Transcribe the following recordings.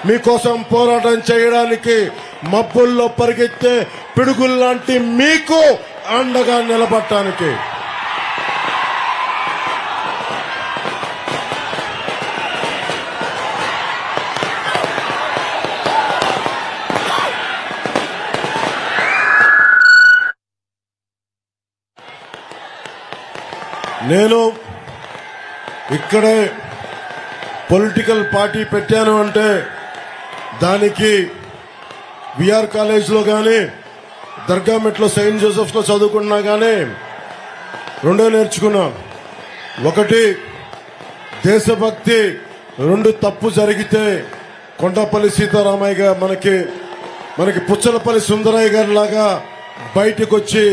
మీకోసం పోరాటం చేయడానికి మబ్బుల్లో పరిగెత్తే పిడుగుల్లాంటి మీకు అండగా నిలబడటానికి. నేను ఇక్కడే పొలిటికల్ పార్టీ పెట్టాను అంటే దానికి విఆర్ కాలేజ్లో కానీ దర్గామెట్లో సెయింట్ జోసెఫ్లో చదువుకున్నా కానీ రెండో నేర్చుకున్నా. ఒకటి దేశభక్తి, రెండు తప్పు జరిగితే కొండపల్లి సీతారామయ్య గారు మనకి పుచ్చలపల్లి సుందరయ్య గారి లాగా బయటకు వచ్చి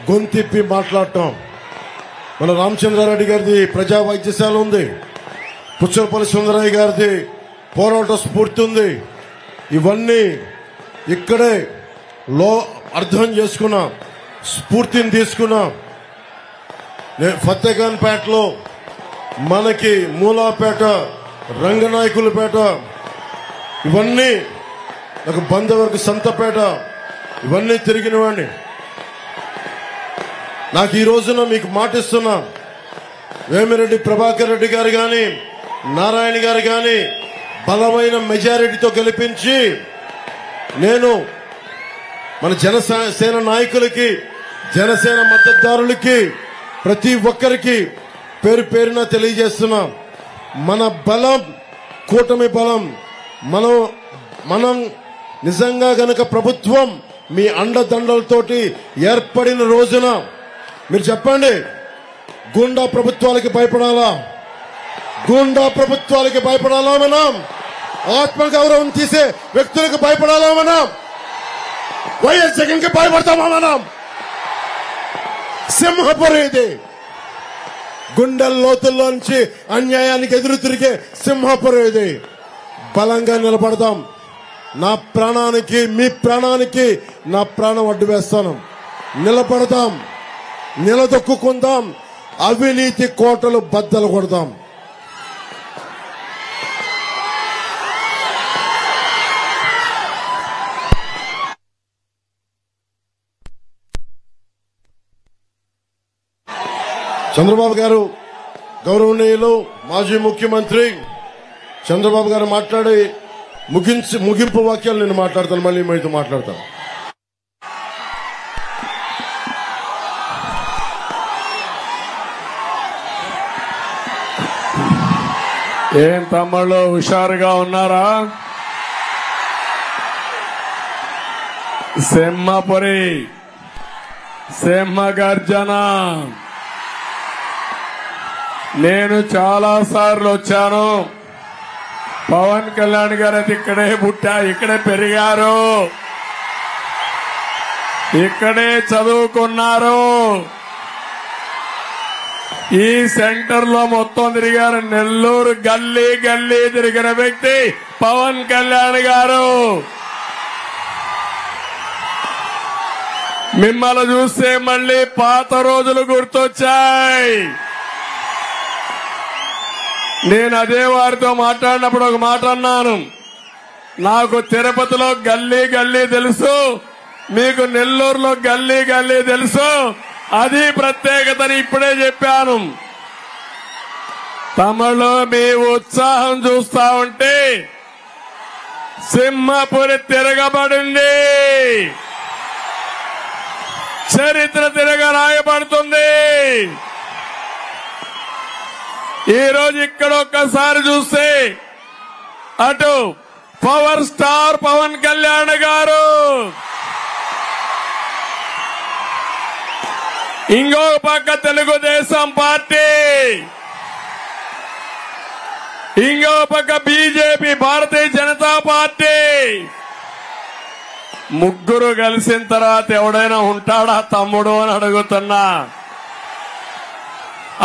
గొంతిప్పి మాట్లాడటం. మన రామచంద్రారెడ్డి గారిది ప్రజా వైద్యశాల ఉంది, పుచ్చలపల్లి సుందరయ్య గారిది పోరాట స్ఫూర్తి ఉంది. ఇవన్నీ ఇక్కడే అర్థం చేసుకున్నా, స్ఫూర్తిని తీసుకున్నా. ఫతేఖాన్ పేటలో మనకి మూలాపేట, రంగనాయకులపేట, ఇవన్నీ నాకు బంధవరకు సంతపేట, ఇవన్నీ తిరిగినవాడిని. నాకు ఈ రోజున మీకు మాటిస్తున్నా, వేమిరెడ్డి ప్రభాకర్ రెడ్డి గారు గాని నారాయణ గారు గాని బలమైన మెజారిటీతో గెలిపించి నేను మన జనసేన నాయకులకి, జనసేన మద్దతుదారులకి, ప్రతి ఒక్కరికి పేరు పేరున తెలియజేస్తున్నా, మన బలం కూటమి బలం. మనం నిజంగా గనక ప్రభుత్వం మీ అండదండలతోటి ఏర్పడిన రోజున మీరు చెప్పండి, గూండా ప్రభుత్వాలకి భయపడాలా? గూండా ప్రభుత్వాలకి భయపడాలా? మనం ఆత్మగౌరవం తీసే వ్యక్తులకు భయపడాలా? మనం వైఎస్ జగన్ కి భయపడతామా? మనం సింహపురి ఇది, గుండెల లోతుల్లోంచి అన్యాయానికి ఎదురు తిరిగే సింహపురి ఇది. బలంగా నిలబడదాం. నా ప్రాణానికి, మీ ప్రాణానికి నా ప్రాణం అడ్డు వేస్తాను. నిలబడదాం, నిలదొక్కుందాం, అవినీతి కోటలు బద్దలు కొడదాం. చంద్రబాబు గారు, గౌరవనీయులు మాజీ ముఖ్యమంత్రి చంద్రబాబు గారు మాట్లాడి ముగింపు వాక్యాలు నేను మాట్లాడతాను, మళ్ళీ మీతో మాట్లాడతాను. ఏం తమ్ముళ్ళు హుషారుగా ఉన్నారా? సింహపురి, సింహ గర్జన. నేను చాలా సార్లు వచ్చాను. పవన్ కళ్యాణ్ గారు అయితే ఇక్కడే ఇక్కడే పెరిగారు, ఇక్కడే చదువుకున్నారు. ఈ సెంటర్ లో మొత్తం తిరిగారు. నెల్లూరు గల్లీ గల్లీ తిరిగిన వ్యక్తి పవన్ కళ్యాణ్ గారు. మిమ్మల్ని చూస్తే మళ్ళీ పాత రోజులు గుర్తొచ్చాయి. నేను అదే వారితో మాట్లాడినప్పుడు ఒక మాట అన్నాను, నాకు తిరుపతిలో గల్లీ గల్లీ తెలుసు, మీకు నెల్లూరులో గల్లీ గల్లీ తెలుసు, అది ప్రత్యేకతని ఇప్పుడే చెప్పాను. తమలో మీ ఉత్సాహం చూస్తా ఉంటే సింహపురి తిరగబడింది, చరిత్ర తిరగరాయబడుతుంది. ఈ రోజు ఇక్కడ ఒక్కసారి చూస్తే అటు పవర్ స్టార్ పవన్ కళ్యాణ్ గారు, ఇంకో పక్క తెలుగుదేశం పార్టీ, ఇంకో పక్క బీజేపీ భారతీయ జనతా పార్టీ. ముగ్గురు కలిసిన తర్వాత ఎవడైనా ఉంటాడా తమ్ముడు అని అడుగుతున్నా.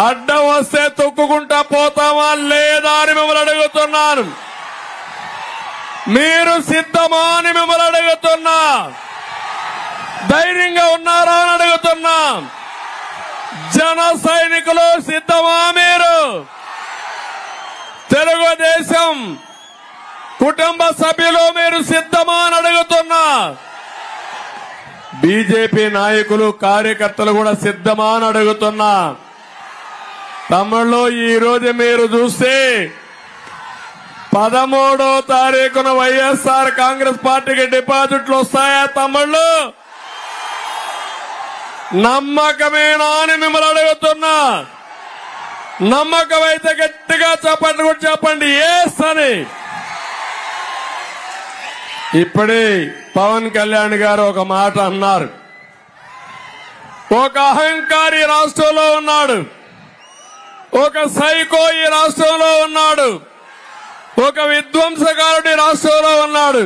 అడ్డం వస్తే తొక్కుకుంటా పోతామా లేదా అని మిమ్మల్ని అడుగుతున్నాను. మీరు సిద్ధమా అని మిమ్మల్ని అడుగుతున్నా. ధైర్యంగా ఉన్నారా అని అడుగుతున్నా. జన సైనికులు సిద్ధమా? మీరు తెలుగుదేశం కుటుంబ సభ్యులు మీరు సిద్ధమా అని అడుగుతున్నా. బీజేపీ నాయకులు కార్యకర్తలు కూడా సిద్ధమా అని అడుగుతున్నా. తమ్ముళ్ళు, ఈ రోజు మీరు చూస్తే 13వ తారీఖున వైఎస్ఆర్ కాంగ్రెస్ పార్టీకి డిపాజిట్లు వస్తాయా తమ్ముళ్ళు? నమ్మకమేనా అని మిమ్మల్ని అడుగుతున్నా. నమ్మకం అయితే గట్టిగా చెప్పండి, కూడా చెప్పండి ఎస్ అని. ఇప్పుడే పవన్ కళ్యాణ్ గారు ఒక మాట అన్నారు. ఒక అహంకారి రాష్ట్రంలో ఉన్నాడు, ఒక సైకో ఈ రాష్ట్రంలో ఉన్నాడు, ఒక విధ్వంసకారుడి రాష్ట్రంలో ఉన్నాడు,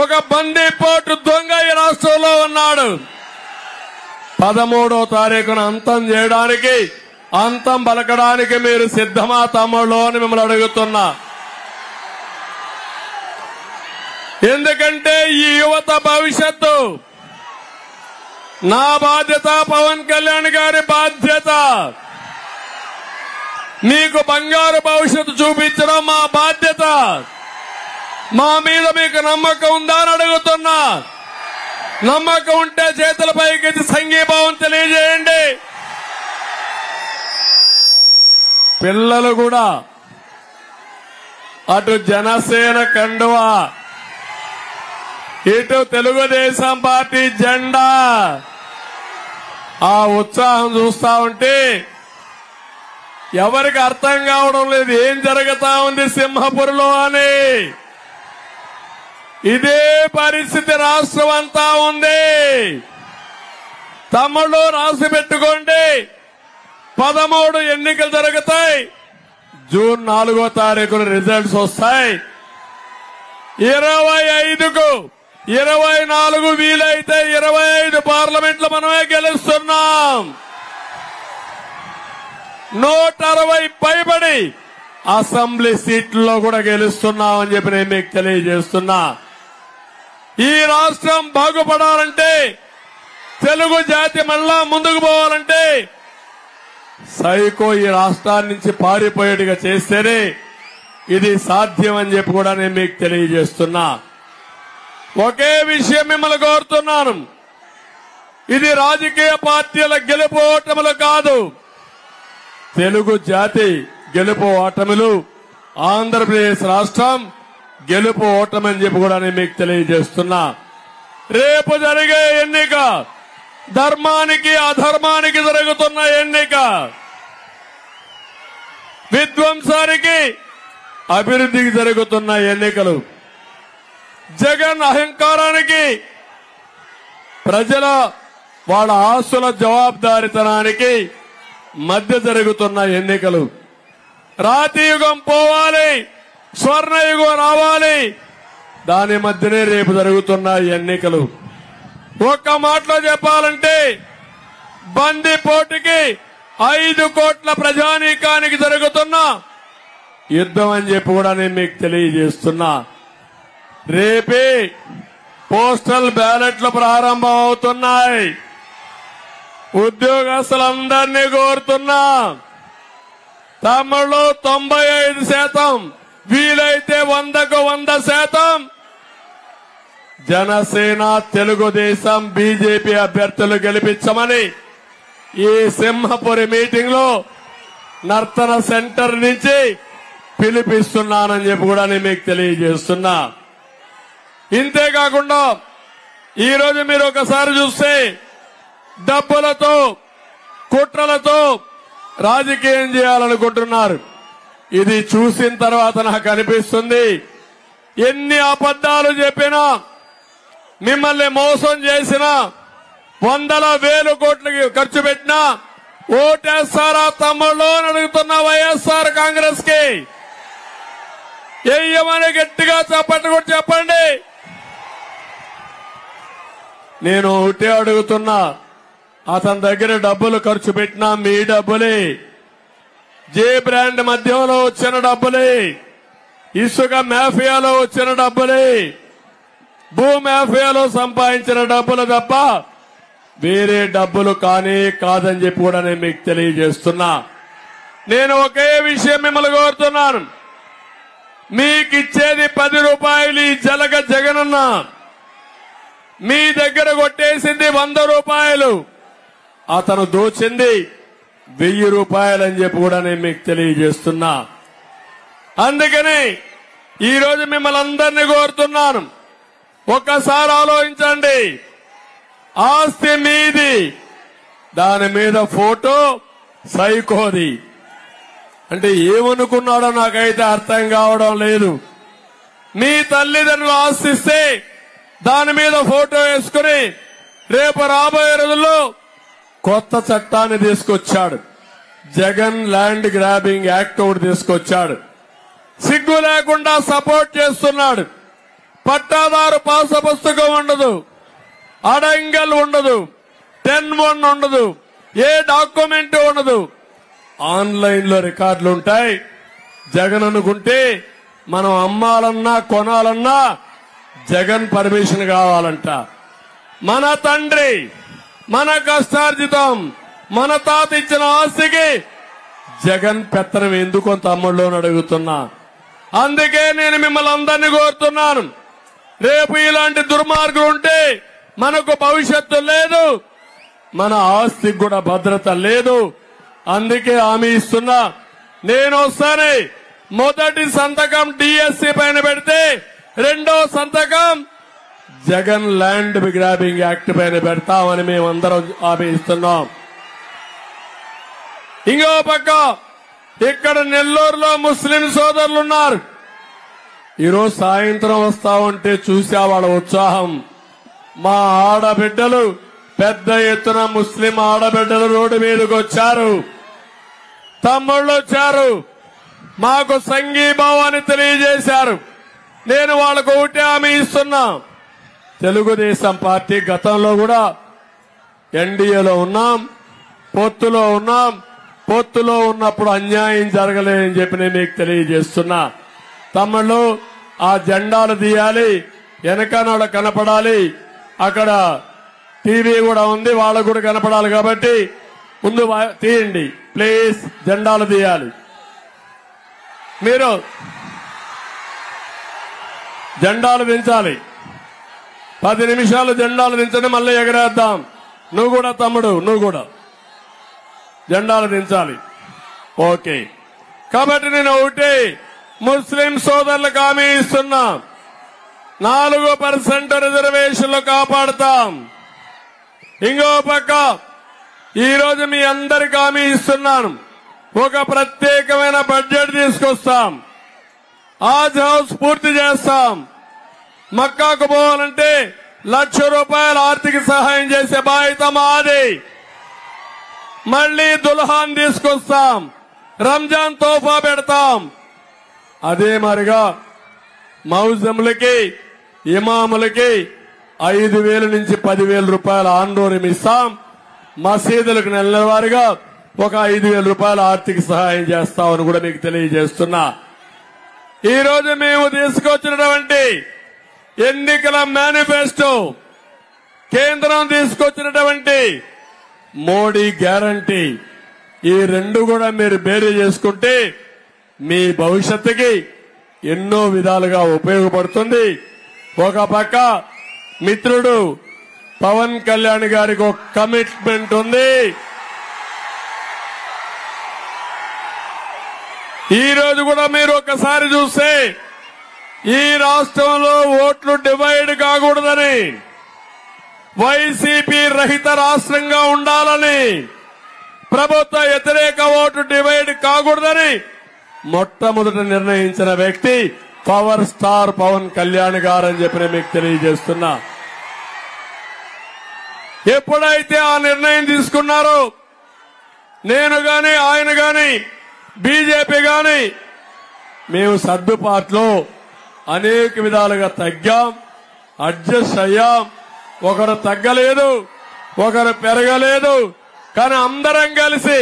ఒక బందీపోటు దొంగ ఈ రాష్ట్రంలో ఉన్నాడు. 13వ తారీఖున అంతం చేయడానికి, అంతం పలకడానికి మీరు సిద్ధమా తమ్ముళ్ళు అని మిమ్మల్ని అడుగుతున్నా. ఎందుకంటే ఈ యువత భవిష్యత్తు నా బాధ్యత, పవన్ కళ్యాణ్ గారి బాధ్యత. మీకు బంగారు భవిష్యత్తు చూపించడం మా బాధ్యత. మా మీద మీకు నమ్మకం ఉందా అని అడుగుతున్నా. నమ్మకం ఉంటే చేతుల పైకి సంఘీభావం తెలియజేయండి. పిల్లలు కూడా అటు జనసేన కండువా, ఇటు తెలుగుదేశం పార్టీ జెండా, ఆ ఉత్సాహం చూస్తా ఉంటే ఎవరికి అర్థం కావడం లేదు ఏం జరుగుతా ఉంది సింహపురిలో అని. ఇదే పరిస్థితి రాష్ట్రం అంతా ఉంది. తమ్ముళ్ళు రాసి పెట్టుకోండి, 13 ఎన్నికలు జరుగుతాయి. జూన్ 4వ తారీఖున రిజల్ట్స్ వస్తాయి. 25కు 24 వీలైతే 25 పార్లమెంట్లు మనమే గెలుస్తున్నాం. 160 పైబడి అసెంబ్లీ సీట్లలో కూడా గెలుస్తున్నామని చెప్పి నేను మీకు తెలియజేస్తున్నా. ఈ రాష్ట్రం బాగుపడాలంటే, తెలుగు జాతి మళ్ళా ముందుకు పోవాలంటే సైకో ఈ రాష్ట్రాన్ని నుంచి పారిపోయేట్టుగా చేస్తేనే ఇది సాధ్యం అని చెప్పి కూడా నేను మీకు తెలియజేస్తున్నా. ఒకే విషయం మిమ్మల్ని కోరుతున్నాను, ఇది రాజకీయ పార్టీల గెలుపు ఓటములు కాదు, తెలుగు జాతి గెలుపు ఓటములు, ఆంధ్రప్రదేశ్ రాష్ట్రం గెలుపు ఓటమని చెప్పి కూడా నేను మీకు తెలియజేస్తున్నా. రేపు జరిగే ఎన్నిక ధర్మానికి అధర్మానికి జరుగుతున్న ఎన్నిక, విధ్వంసానికి అభివృద్ధికి జరుగుతున్న ఎన్నికలు, జగన్ అహంకారానికి ప్రజల వాళ్ళ ఆస్తుల జవాబుదారీతనానికి మధ్య జరుగుతున్న ఎన్నికలు. రాతి యుగం పోవాలి, స్వర్ణయుగం రావాలి, దాని మధ్యనే రేపు జరుగుతున్న ఎన్నికలు. ఒక్క మాటలో చెప్పాలంటే బందిపోటుకి 5 కోట్ల ప్రజానీకానికి జరుగుతున్న యుద్ధం అని చెప్పి కూడా నేను మీకు తెలియజేస్తున్నా. రేపే పోస్టల్ బ్యాలెట్లు ప్రారంభం అవుతున్నాయి. ఉద్యోగస్తులందరినీ కోరుతున్నా, తమ్ముళ్ళు 95%, వీలైతే 100కు 100% జనసేన, తెలుగుదేశం, బీజేపీ అభ్యర్థులు గెలిపించమని ఈ సింహపురి మీటింగ్ లో నర్తన సెంటర్ నుంచి పిలిపిస్తున్నానని చెప్పి కూడా నేను మీకు తెలియజేస్తున్నా. ఇంతేకాకుండా ఈరోజు మీరు ఒకసారి చూస్తే డబ్బులతో, కుట్రలతో రాజకీయం చేయాలనుకుంటున్నారు. ఇది చూసిన తర్వాత నాకు అనిపిస్తుంది, ఎన్ని అబద్దాలు చెప్పినా, మిమ్మల్ని మోసం చేసినా, 100,000 కోట్లకి ఖర్చు పెట్టినా ఓటేస్తారా తమ్ముళ్ళు అని అడుగుతున్న వైఎస్ఆర్ కాంగ్రెస్ కి ఏమని గట్టిగా చెప్పండి, కూడా చెప్పండి. నేను ఒకటే అడుగుతున్నా, అతని దగ్గర డబ్బులు ఖర్చు పెట్టినా మీ డబ్బులే, జే బ్రాండ్ మధ్యంలో వచ్చిన డబ్బులే, ఇసుక మాఫియాలో వచ్చిన డబ్బులే, భూ మాఫియాలో సంపాదించిన డబ్బులు తప్ప వేరే డబ్బులు కానీ కాదని చెప్పి కూడా నేను మీకు తెలియజేస్తున్నా. నేను ఒకే విషయం మిమ్మల్ని కోరుతున్నాను, మీకిచ్చేది 10 రూపాయలు ఈ జలగ జగనన్న, మీ దగ్గర కొట్టేసింది 100 రూపాయలు, అతను దోచింది 1000 రూపాయలు అని చెప్పి కూడా నేను మీకు తెలియజేస్తున్నా. అందుకని ఈరోజు మిమ్మల్ని అందరినీ కోరుతున్నాను, ఒక్కసారి ఆలోచించండి. ఆస్తి మీది, దాని మీద ఫోటో సైకోది. అంటే ఏమనుకున్నాడో నాకైతే అర్థం కావడం లేదు. మీ తల్లిదండ్రులు ఆస్తిస్తే దాని మీద ఫోటో వేసుకుని రేపు రాబోయే రోజుల్లో కొత్త చట్టాన్ని తీసుకొచ్చాడు. జగన్ ల్యాండ్ గ్రాబింగ్ యాక్ట్ ఒకటి తీసుకొచ్చాడు. సిగ్గు లేకుండా సపోర్ట్ చేస్తున్నాడు. పట్టాదారు పాస పుస్తకం ఉండదు, అడంగల్ ఉండదు, 10-1 ఉండదు, ఏ డాక్యుమెంట్ ఉండదు. ఆన్లైన్ లో రికార్డులు ఉంటాయి. జగన్ అనుకుంటే మనం అమ్మాలన్నా కొనాలన్నా జగన్ పర్మిషన్ కావాలంట. మన తండ్రి, మన కష్టార్జితం, మన తాత ఇచ్చిన ఆస్తికి జగన్ పెత్తనం ఎందుకు తమ్ముళ్ళు అడుగుతున్నా. అందుకే నేను మిమ్మల్ని అందరినీ కోరుతున్నాను, రేపు ఇలాంటి దుర్మార్గులు ఉంటే మనకు భవిష్యత్తు లేదు, మన ఆస్తికి కూడా భద్రత లేదు. అందుకే హామీ ఇస్తున్నా, నేను ఒకసారి మొదటి సంతకం డిఎస్సి పైన పెడితే రెండో సంతకం జగన్ ల్యాండ్ గ్రాబింగ్ యాక్ట్ పైన పెడతామని మేమందరం హామీ ఇస్తున్నాం. ఇంకో పక్క ఇక్కడ నెల్లూరులో ముస్లిం సోదరులు ఉన్నారు. ఈరోజు సాయంత్రం వస్తా ఉంటే చూసా వాళ్ళ ఉత్సాహం. మా ఆడబిడ్డలు పెద్ద ఎత్తున ముస్లిం ఆడబిడ్డలు రోడ్డు మీదకి వచ్చారు, తమ్ముళ్ళు వచ్చారు, మాకు సంఘీభావాన్ని తెలియజేశారు. నేను వాళ్ళకు ఒకటే హామీ ఇస్తున్నా, తెలుగుదేశం పార్టీ గతంలో కూడా ఎన్డీఏలో ఉన్నాం, పొత్తులో ఉన్నాం, పొత్తులో ఉన్నప్పుడు అన్యాయం జరగలేదని చెప్పి నేను మీకు తెలియజేస్తున్నా. తమ్ముళ్ళు ఆ జెండాలు తీయాలి, వెనకనాడ కనపడాలి, అక్కడ టీవీ కూడా ఉంది వాళ్ళకు కూడా కనపడాలి కాబట్టి ముందు తీయండి ప్లీజ్, జెండాలు తీయాలి. మీరు జెండాలు దించాలి, 10 నిమిషాలు జెండాలు దించండి, మళ్ళీ ఎగరేద్దాం. నువ్వు కూడా తమ్ముడు, నువ్వు కూడా జెండాలు దించాలి. ఓకే, కాబట్టి నేను ఒకటి ముస్లిం సోదరులకు హామీ ఇస్తున్నా, 4% రిజర్వేషన్లు కాపాడుతాం. ఇంకో పక్క ఈరోజు మీ అందరికి హామీ ఇస్తున్నాను, ఒక ప్రత్యేకమైన బడ్జెట్ తీసుకొస్తాం, ఆజ్ హౌస్ పూర్తి చేస్తాం. మక్కాకు పోవాలంటే 1,00,000 రూపాయల ఆర్థిక సహాయం చేసే బాధ్యత మాది. మళ్లీ దుల్హాన్ తీసుకొస్తాం, రంజాన్ తోఫా పెడతాం. అదే మరిగా మౌజములకి, ఇమాములకి 5,000 నుంచి 10,000 రూపాయల ఆందోళన ఇస్తాం. మసీదులకు నెలవారీగా ఒక 5,000 రూపాయల ఆర్థిక సహాయం చేస్తామని కూడా మీకు తెలియజేస్తున్నా. ఈ రోజు మేము తీసుకొచ్చినటువంటి ఎన్నికల మేనిఫెస్టో, కేంద్రం తీసుకొచ్చినటువంటి మోడీ గ్యారంటీ, ఈ రెండు కూడా మీరు బేరీ చేసుకుంటే మీ భవిష్యత్తుకి ఎన్నో విధాలుగా ఉపయోగపడుతుంది. ఒక పక్క మిత్రుడు పవన్ కళ్యాణ్ గారికి ఒక కమిట్మెంట్ ఉంది. ఈ రోజు కూడా మీరు ఒకసారి చూస్తే ఈ రాష్ట్రంలో ఓట్లు డివైడ్ కాకూడదని, వైసీపీ రహిత రాష్ట్రంగా ఉండాలని, ప్రభుత్వ వ్యతిరేక ఓటు డివైడ్ కాకూడదని మొట్టమొదట నిర్ణయించిన వ్యక్తి పవర్ స్టార్ పవన్ కళ్యాణ్ గారు అని చెప్పి మీకు తెలియజేస్తున్నా. ఎప్పుడైతే ఆ నిర్ణయం తీసుకున్నారో నేను గాని, ఆయన గాని, బీజేపీ గాని మేము సర్దుబాటులో అనేక విధాలుగా తగ్గాం, అడ్జస్ట్ అయ్యాం. ఒకరు తగ్గలేదు, ఒకరు పెరగలేదు, కానీ అందరం కలిసి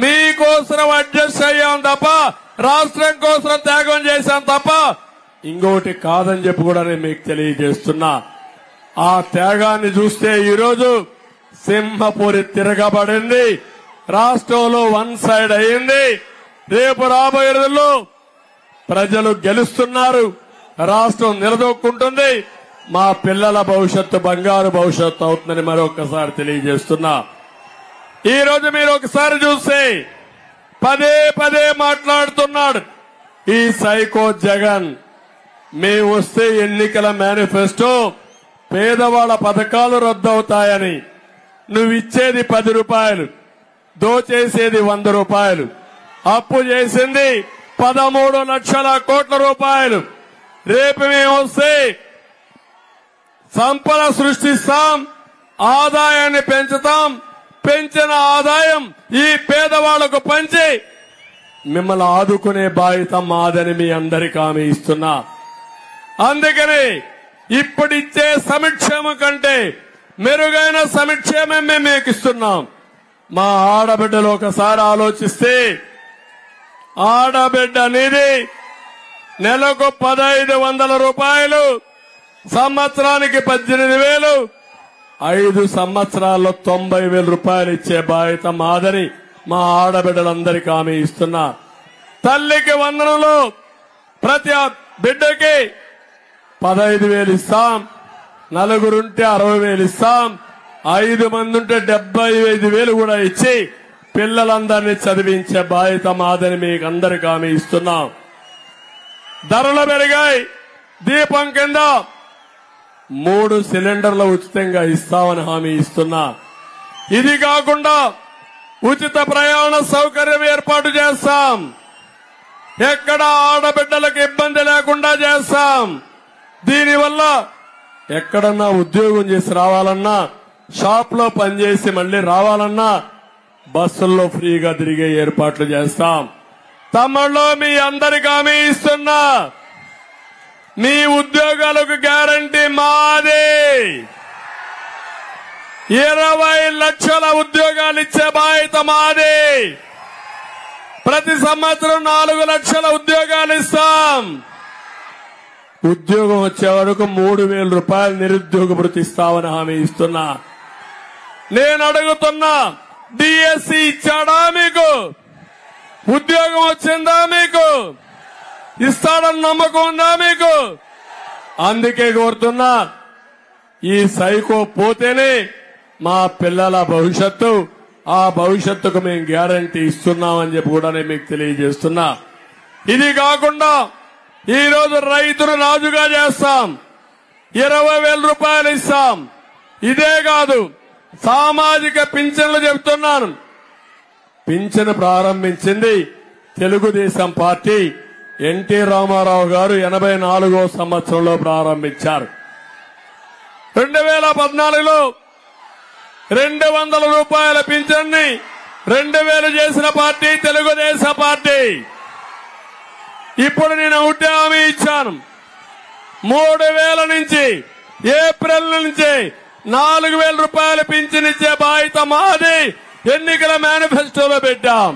మీకోసం అడ్జస్ట్ అయ్యాం తప్ప, రాష్ట్రం కోసం త్యాగం చేశాం తప్ప ఇంకోటి కాదని చెప్పి కూడా నేను మీకు తెలియజేస్తున్నా. ఆ త్యాగాన్ని చూస్తే ఈరోజు సింహపురి తిరగబడింది, రాష్ట్రంలో 1 సైడ్ అయింది. రేపు రాబోయే రోజుల్లో ప్రజలు గెలుస్తున్నారు, రాష్ట్రం నిలదొక్కుంటుంది, మా పిల్లల భవిష్యత్తు బంగారు భవిష్యత్తు అవుతుందని మరొకసారి తెలియజేస్తున్నా. ఈ రోజు మీరు ఒకసారి చూస్తే పదే పదే మాట్లాడుతున్నాడు ఈ సైకో జగన్. మేము వస్తే ఎన్నికల మేనిఫెస్టో పేదవాళ్ల పథకాలు రద్దవుతాయని, నువ్విచ్చేది 10 రూపాయలు, దోచేసేది 100 రూపాయలు, అప్పు చేసింది 13 లక్షల కోట్ల రూపాయలు. రేపు మేము వస్తే సంపద సృష్టిస్తాం, ఆదాయాన్ని పెంచుతాం, పెంచిన ఆదాయం ఈ పేదవాళ్లకు పంచి మిమ్మల్ని ఆదుకునే బాధ్యత మాదని మీ అందరికీ హామీ ఇస్తున్నా. అందుకని ఇప్పుడిచ్చే సంక్షేమం కంటే మెరుగైన సంక్షేమం మేము మీకు ఇస్తున్నాం. మా ఆడబిడ్డలు ఒకసారి ఆలోచిస్తే, ఆడబిడ్డ అనేది నెలకు 1500 రూపాయలు, సంవత్సరానికి 18,000, 5 సంవత్సరాల్లో 90,000 రూపాయలు ఇచ్చే బాధ్యత మాదని మా ఆడబిడ్డలందరికీ హామీ ఇస్తున్నా. తల్లికి వందనంలో ప్రతి బిడ్డకి 15,000 ఇస్తాం, నలుగురుంటే 60,000 ఇస్తాం, 5 మంది ఉంటే 75,000 కూడా ఇచ్చి పిల్లలందరినీ చదివించే బాధ్యత మాదని మీకు అందరికీ హామీ ఇస్తున్నాం. ధరలు పెరిగాయి, దీపం కింద 3 సిలిండర్లు ఉచితంగా ఇస్తామని హామీ ఇస్తున్నా. ఇది కాకుండా ఉచిత ప్రయాణ సౌకర్యం ఏర్పాటు చేస్తాం, ఎక్కడ ఆడబిడ్డలకు ఇబ్బంది లేకుండా చేస్తాం. దీనివల్ల ఎక్కడన్నా ఉద్యోగం చేసి రావాలన్నా, షాప్ లో పనిచేసి మళ్లీ రావాలన్నా బస్సుల్లో ఫ్రీగా తిరిగే ఏర్పాట్లు చేస్తాం. తమిళలో మీ అందరికీ హామీ ఇస్తున్నా, మీ ఉద్యోగాలకు గ్యారంటీ మాదే. 20 లక్షల ఉద్యోగాలు ఇచ్చే బాధ్యత మాదే. ప్రతి సంవత్సరం 4 లక్షల ఉద్యోగాలు ఇస్తాం. ఉద్యోగం వచ్చే వరకు 3,000 రూపాయలు నిరుద్యోగ భృతి ఇస్తామని హామీ ఇస్తున్నా. నేను అడుగుతున్నా, డిఎస్సి ఇచ్చాడా మీకు? ఉద్యోగం వచ్చిందా మీకు? ఇస్తాడని నమ్మకం ఉందా మీకు? అందుకే కోరుతున్నా, ఈ సైకో పోతేనే మా పిల్లల భవిష్యత్తు, ఆ భవిష్యత్తుకు మేము గ్యారంటీ ఇస్తున్నామని చెప్పి కూడా నేను మీకు తెలియజేస్తున్నా. ఇది కాకుండా ఈ రోజు రైతును రాజుగా చేస్తాం, 20,000 రూపాయలు ఇస్తాం. ఇదే కాదు, సామాజిక పింఛన్లు చెబుతున్నాను. పింఛను ప్రారంభించింది తెలుగుదేశం పార్టీ. ఎన్టీ రామారావు గారు 84వ సంవత్సరంలో ప్రారంభించారు. 2014లో 200 రూపాయల పింఛన్ని 2,000 చేసిన పార్టీ తెలుగుదేశం పార్టీ. ఇప్పుడు నేను ఒకటే హామీ ఇచ్చాను, 3,000 నుంచి ఏప్రిల్ నుంచి 4,000 రూపాయల పింఛన్ ఇచ్చే బాధ్యత మాది. ఎన్నికల మేనిఫెస్టోలో పెట్టాం.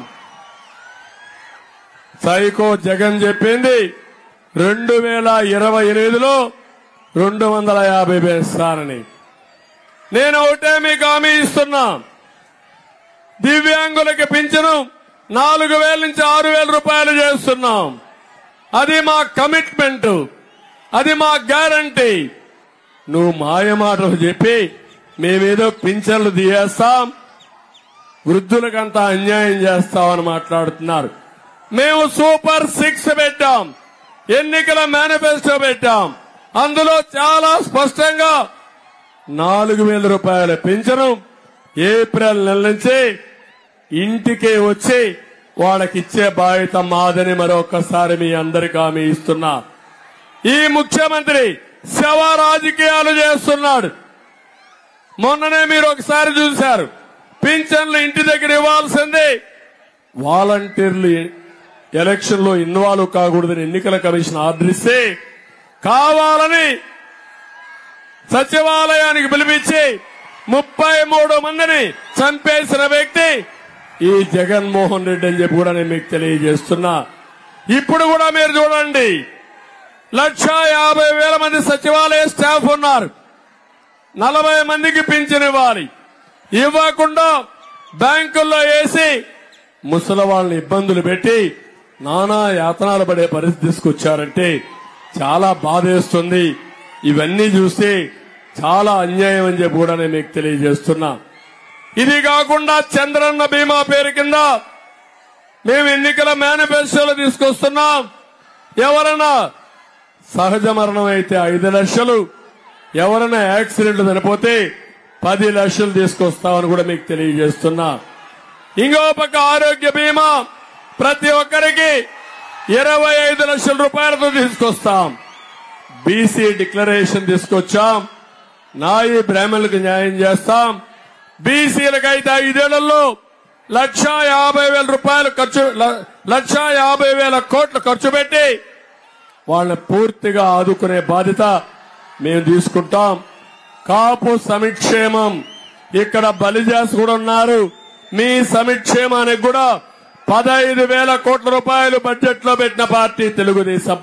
సైకో జగన్ చెప్పింది 2028లో 250 వేస్తానని. నేను ఒకటే మీకు హామీ ఇస్తున్నా, దివ్యాంగులకి పింఛను 4,000 నుంచి 6,000 రూపాయలు చేస్తున్నాం. అది మా కమిట్మెంట్, అది మా గ్యారంటీ. నువ్వు మాయమాటలు చెప్పి మేమేదో పింఛన్లు తీయేస్తాం, వృద్ధులకంతా అన్యాయం చేస్తామని మాట్లాడుతున్నారు. మేము సూపర్ 6 పెట్టాం, ఎన్నికల మేనిఫెస్టో పెట్టాం. అందులో చాలా స్పష్టంగా 4,000 రూపాయల పింఛను ఏప్రిల్ నెల నుంచి ఇంటికే వచ్చి వాళ్ళకిచ్చే బాధ్యత మాదని మరొకసారి మీ అందరికీ హామీ ఇస్తున్నా. ఈ ముఖ్యమంత్రి శవ రాజకీయాలు చేస్తున్నాడు. మొన్ననే మీరు ఒకసారి చూశారు, పింఛన్లు ఇంటి దగ్గర ఇవ్వాల్సింది వాలంటీర్లు ఎలక్షన్ లో ఇన్వాల్వ్ కాకూడదని ఎన్నికల కమిషన్ ఆర్డర్ ఇస్తే కావాలని సచివాలయానికి పిలిపించి 33 మందిని చంపేసిన వ్యక్తి ఈ జగన్మోహన్ రెడ్డి అని చెప్పి కూడా నేను మీకు తెలియజేస్తున్నా. ఇప్పుడు కూడా మీరు చూడండి, 1,50,000 మంది సచివాలయ స్టాఫ్ ఉన్నారు, 40 మందికి పింఛన్ ఇవ్వాలి. ఇవ్వకుండా బ్యాంకుల్లో వేసి ముసలి వాళ్ళని ఇబ్బందులు పెట్టి నానా యాతనాలు పడే పరిస్థితి తీసుకొచ్చారంటే చాలా బాధేస్తుంది. ఇవన్నీ చూస్తే చాలా అన్యాయం అని చెప్పి కూడా నేను మీకు తెలియజేస్తున్నా. ఇది కాకుండా చంద్రన్న బీమా పేరు కింద మేము ఎన్నికల మేనిఫెస్టోలో తీసుకొస్తున్నాం. ఎవరైనా సహజ మరణం అయితే 5 లక్షలు, ఎవరైనా యాక్సిడెంట్ చనిపోతే 10 లక్షలు తీసుకొస్తామని కూడా మీకు తెలియజేస్తున్నా. ఇంకో పక్క ఆరోగ్య బీమా ప్రతి ఒక్కరికి 25 లక్షల రూపాయలతో తీసుకొస్తాం. బీసీ డిక్లరేషన్ తీసుకొచ్చాం. నాయి బ్రాహ్మణులకు న్యాయం చేస్తాం. బీసీలకైతే 5 ఏళ్లలో 1,50,000 రూపాయలు ఖర్చు 1,50,000 కోట్లు ఖర్చు పెట్టి వాళ్ళని పూర్తిగా ఆదుకునే బాధ్యత మేము తీసుకుంటాం. కాపు సంక్షేమం, ఇక్కడ బలిజాస్ కూడా ఉన్నారు. మీ సంక్షేమానికి కూడా 15,000 కోట్ల రూపాయలు బడ్జెట్ లో పెట్టిన పార్టీ తెలుగుదేశం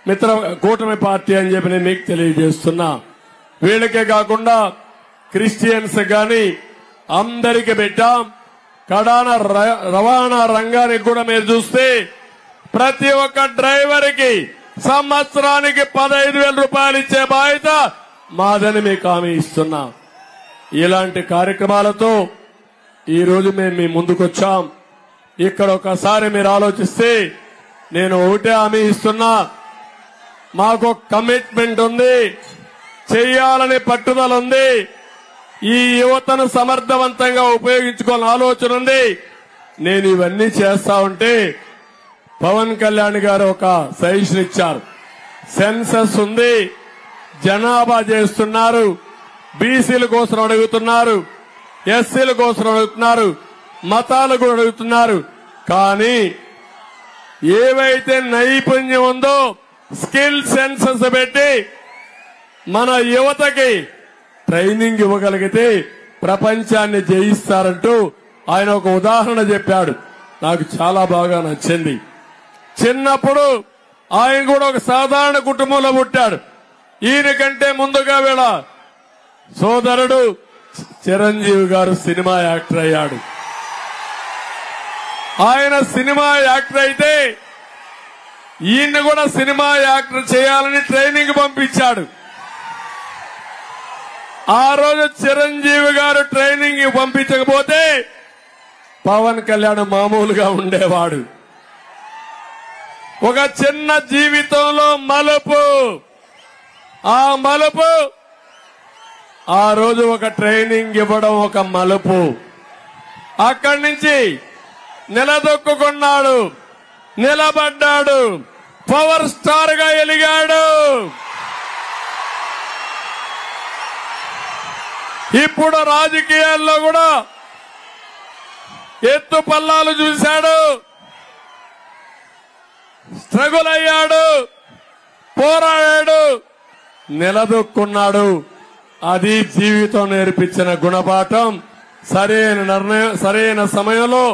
మిత్ర కూటమి పార్టీ అని చెప్పి నేను మీకు తెలియజేస్తున్నా. వీళ్ళకే కాకుండా క్రిస్టియన్స్ గాని అందరికి పెట్టాం. కడాన రవాణా రంగానికి కూడా మీరు చూస్తే ప్రతి ఒక్క డ్రైవర్ కి సంవత్సరానికి 15,000 రూపాయలు ఇచ్చే బాధ్యత మాదని మీకు హామీ ఇస్తున్నా. ఇలాంటి కార్యక్రమాలతో ఈ రోజు మేము మీ ముందుకొచ్చాం. ఇక్కడ ఒకసారి మీరు ఆలోచిస్తే నేను ఒకటే హామీ ఇస్తున్నా. మాకు కమిట్మెంట్ ఉంది, చేయాలని పట్టుదల ఉంది. ఈ యువతను సమర్థవంతంగా ఉపయోగించుకోవాలని ఆలోచన ఉంది. నేను ఇవన్నీ చేస్తా ఉంటే పవన్ కళ్యాణ్ గారు ఒక సజెషన్ ఇచ్చారు. సెన్సస్ ఉంది, జనాభా చేస్తున్నారు, బీసీల కోసం అడుగుతున్నారు, ఎస్సీల కోసం అడుగుతున్నారు, మతాలు కూడా అడుగుతున్నారు. కానీ ఏవైతే నైపుణ్యం ఉందో స్కిల్ సెన్సస్ పెట్టి మన యువతకి ట్రైనింగ్ ఇవ్వగలిగితే ప్రపంచాన్ని జయిస్తారంటూ ఆయన ఒక ఉదాహరణ చెప్పాడు. నాకు చాలా బాగా నచ్చింది. చిన్నప్పుడు ఆయన కూడా ఒక సాధారణ కుటుంబంలో పుట్టాడు. ఈయన కంటే ముందుగా వీళ్ళ సోదరుడు చిరంజీవి గారు సినిమా యాక్టర్ అయ్యాడు. ఆయన సినిమా యాక్టర్ అయితే ఈయన్ని కూడా సినిమా యాక్టర్ చేయాలని ట్రైనింగ్ పంపించాడు. ఆ రోజు చిరంజీవి గారు ట్రైనింగ్ పంపించకపోతే పవన్ కళ్యాణ్ మామూలుగా ఉండేవాడు. ఒక చిన్న జీవితంలో మలుపు, ఆ మలుపు ఆ రోజు ఒక ట్రైనింగ్ ఇవ్వడం ఒక మలుపు. అక్కడి నుంచి నిలదొక్కున్నాడు, నిలబడ్డాడు, పవర్ స్టార్ గా ఎలిగాడు. ఇప్పుడు రాజకీయాల్లో కూడా ఎత్తు పల్లాలు చూశాడు, స్ట్రగుల్ అయ్యాడు, పోరాడాడు, నిలదొక్కున్నాడు. అది జీవితం నేర్పించిన గుణపాఠం. సరైన సమయంలో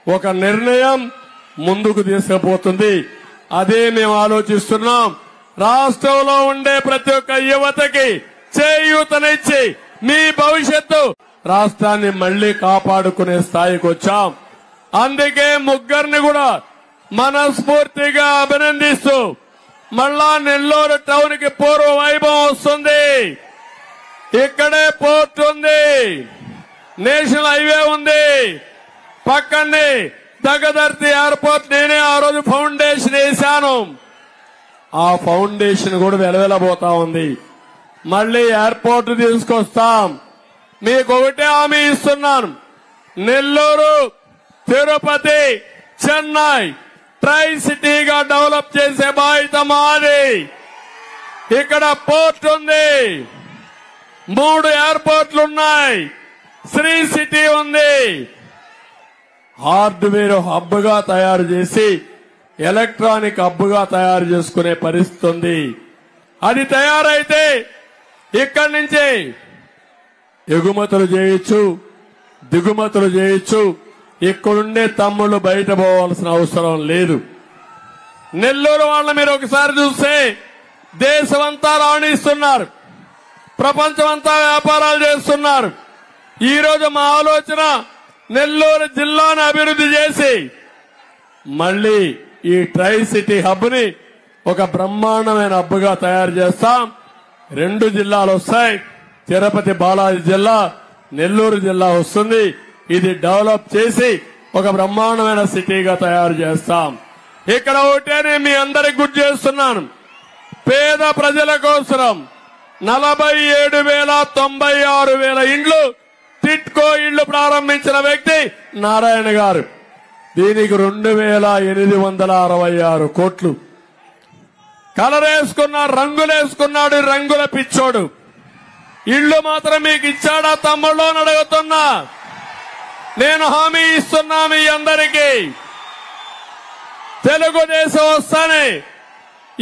ఒక నిర్ణయం ముందుకు తీసుకుపోతుంది. అదే మేము ఆలోచిస్తున్నాం. రాష్ట్రంలో ఉండే ప్రతి ఒక్క యువతకి చేయూతనిచ్చి మీ భవిష్యత్తు రాష్ట్రాన్ని మళ్లీ కాపాడుకునే స్థాయికి వచ్చాం. అందుకే ముగ్గురిని కూడా మనస్ఫూర్తిగా అభినందిస్తూ మళ్ళా నెల్లూరు టౌన్ కి పూర్వ వైభవం వస్తుంది. ఇక్కడే పోర్ట్ ఉంది, నేషనల్ హైవే ఉంది, పక్కనే దగదర్తి ఎయిర్పోర్ట్. నేనే ఆ రోజు ఫౌండేషన్ వేశాను. ఆ ఫౌండేషన్ కూడా వెలవెలబోతా ఉంది. మళ్లీ ఎయిర్పోర్ట్ తీసుకొస్తాం. మీకు ఒకటే హామీ ఇస్తున్నాను. నెల్లూరు, తిరుపతి, చెన్నై ట్రై సిటీగా డెవలప్ చేసే బాధ్యత మాది. ఇక్కడ పోర్ట్ ఉంది, 3 ఎయిర్పోర్ట్లు ఉన్నాయి, శ్రీ సిటీ ఉంది. హార్డ్వేర్ హబ్ గా తయారు చేసి ఎలక్ట్రానిక్ హబ్ గా తయారు చేసుకునే పరిస్థితి ఉంది. అది తయారైతే ఇక్కడి నుంచి ఎగుమతులు చేయొచ్చు, దిగుమతులు చేయొచ్చు. ఇక్కడుండే తమ్ముళ్ళు బయట పోవాల్సిన అవసరం లేదు. నెల్లూరు వాళ్ళ మీరు ఒకసారి చూస్తే దేశమంతా రాణిస్తున్నారు, ప్రపంచమంతా వ్యాపారాలు చేస్తున్నారు. ఈ రోజు మా ఆలోచన నెల్లూరు జిల్లాను అభివృద్ధి చేసి మళ్ళీ ఈ ట్రై సిటీ హబ్ ని ఒక బ్రహ్మాండమైన హబ్ గా తయారు చేస్తాం. 2 జిల్లాలు వస్తాయి. తిరుపతి బాలాజీ జిల్లా, నెల్లూరు జిల్లా వస్తుంది. ఇది డెవలప్ చేసి ఒక బ్రహ్మాండమైన సిటీగా తయారు చేస్తాం. ఇక్కడ ఒకటే నేను మీ అందరికి గుర్తు చేస్తున్నాను. పేద ప్రజల కోసం 47,96,000 ఇండ్లు టిట్కో ఇళ్లు ప్రారంభించిన వ్యక్తి నారాయణ గారు. దీనికి 2,866 కోట్లు. కలరేసుకున్నాడు, రంగులేసుకున్నాడు, రంగుల పిచ్చోడు. ఇళ్లు మాత్రం మీకు ఇచ్చాడా తమ్ముళ్ళు అని అడుగుతున్నా. నేను హామీ ఇస్తున్నా మీ అందరికీ, తెలుగుదేశం వస్తానే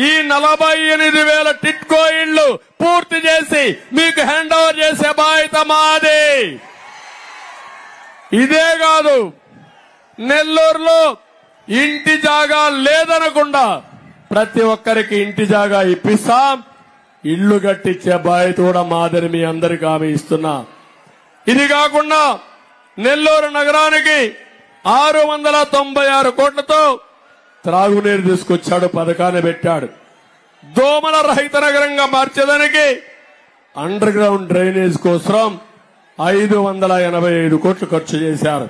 ఈ 48,000 టిట్కో ఇళ్లు పూర్తి చేసి మీకు హ్యాండ్ ఓవర్ చేసే బాధ్యత మాది. ఇదే కాదు, నెల్లూరులో ఇంటి జాగా లేదనకుండా ప్రతి ఒక్కరికి ఇంటి జాగా ఇప్పిస్తాం. ఇళ్లు కట్టించే బాధ్యత కూడా మాదని మీ అందరికీ హామీ ఇస్తున్నా. ఇది కాకుండా నెల్లూరు నగరానికి 696 కోట్లతో త్రాగునీరు తీసుకొచ్చాడు, పథకాన్ని పెట్టాడు. దోమల రహిత నగరంగా మార్చేదానికి అండర్ గ్రౌండ్ డ్రైనేజ్ కోసం 585 కోట్లు ఖర్చు చేశారు.